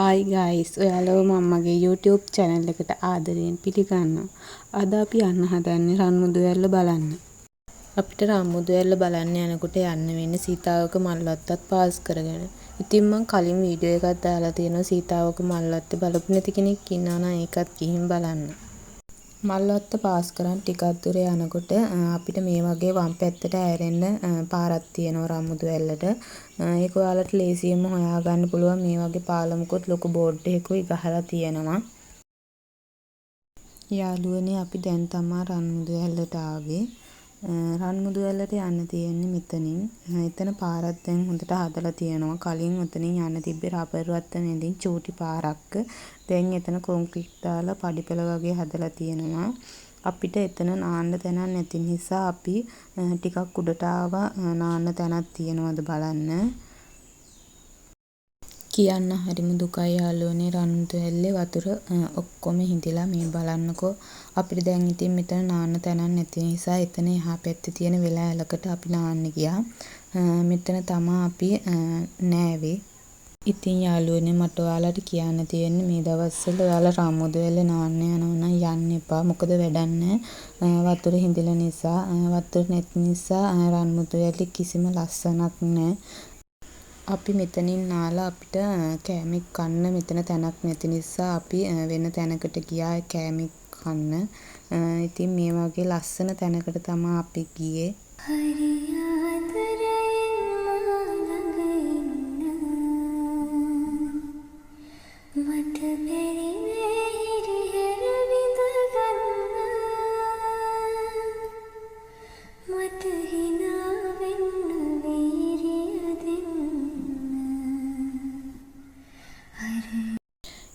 Hi guys, ඔයාලව මගේ YouTube channel එකට ආදරයෙන් පිළිගන්නවා. අද අපි යන්න හදන්නේ රන්මුදුවැල්ල බලන්න. අපිට රන්මුදුවැල්ල බලන්න යනකොට යන්න වෙන්නේ සීතාවක මල්වත්තත් පාස් කරගෙන. ඉතින් මම කලින් වීඩියෝ එකක් දාලා තියෙනවා සීතාවක මල්වත්ත බලපු නැති කෙනෙක් ඉන්නවා නම් ඒකත් ගිහින් බලන්න. මල්වත්ත පාස් කරන් ටිකක් දුර යනකොට අපිට මේ වගේ වම් පැත්තට ඇරෙන්න පාරක් තියෙනවා රන්මුදුවැල්ලට. ඒක ඔයාලට ලේසියෙන්ම හොයාගන්න පුළුවන්. මේ වගේ පාලමුකුත් ලොකු බෝඩ් එකකුයි ගහලා තියෙනවා. යාළුවනේ අපි දැන් තමයි රන්මුදුවැල්ලට ආවේ. රන්මුදුවැල්ලට යන්න තියෙන්නේ මෙතනින්. එතන පාරක් දැන් හොඳට හදලා තියෙනවා. කලින් ඔතනින් යන්න තිබ්බේ රබර් වත්ත මැදින් චූටි පාරක්. දැන් එතන කොන්ක්‍රීට් දාලා පඩිපෙළ වගේ හදලා තියෙනවා. අපිට එතන නාන්න තැනක් නැති නිසා අපි ටිකක් උඩට ආවා. නාන්න තැනක් තියෙනවද බලන්න. කියන්න හරිම දුකයි යාළුවනේ, රන්මුදුවැල්ලේ වතුර ඔක්කොම හිඳිලා. මේ බලන්නකෝ. අපිට දැන් ඉතින් මෙතන නාන්න තැනක් නැති නිසා එතන එහා පැත්තේ තියෙන වෙලෑලකට අපි නාන්න ගියා. මෙතන තමයි අපි නෑවේ. ඉතින් යාළුවනේ මට ඔයාලට කියන්න තියෙන්නේ මේ දවස්වල ඔයාලා රන්මුදුවැල්ලේ නාන්න යනවා නම් යන්න එපා. මොකද වැඩක් නෑ. වතුර හිඳිලා නිසා, වතුර නැති නිසා රන්මුදුවැල්ලේ කිසිම ලස්සනක් නෑ. අපි මෙතනින් නාලා අපිට කෑමක් කන්න මෙතන තැනක් නැති නිසා අපි වෙන තැනකට ගියා කෑමක් කන්න. ඉතින් මේ වගේ ලස්සන තැනකට තමයි අපි ගියේ.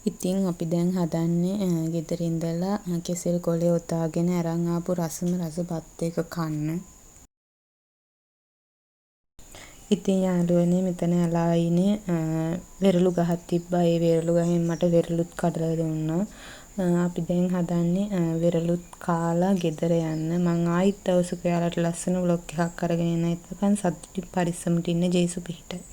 ඉතින් අපි දැන් හදන්නේ ගෙදර ඉඳලා කෙසෙල් කොලේ ඔතාගෙන අරන් ආපු රසම රස බත් එක කන්න. ඉතින් යාළුවනේ මෙතන ඇලායිනේ වෙරළු ගහක් තිබ්බා. ඒ වෙරළු ගහෙන් මට වෙරළුත් කඩලා දුන්නා. අපි දැන් හදන්නේ වෙරළුත් කාලා ගෙදර යන්න. මං ආයිත් දවසක ඔයාලට ලස්සන vlog එකක් අරගෙන එන්න. එතකන් සතුටින් පරිස්සමට ඉන්න. ජේසු පිහිටයි.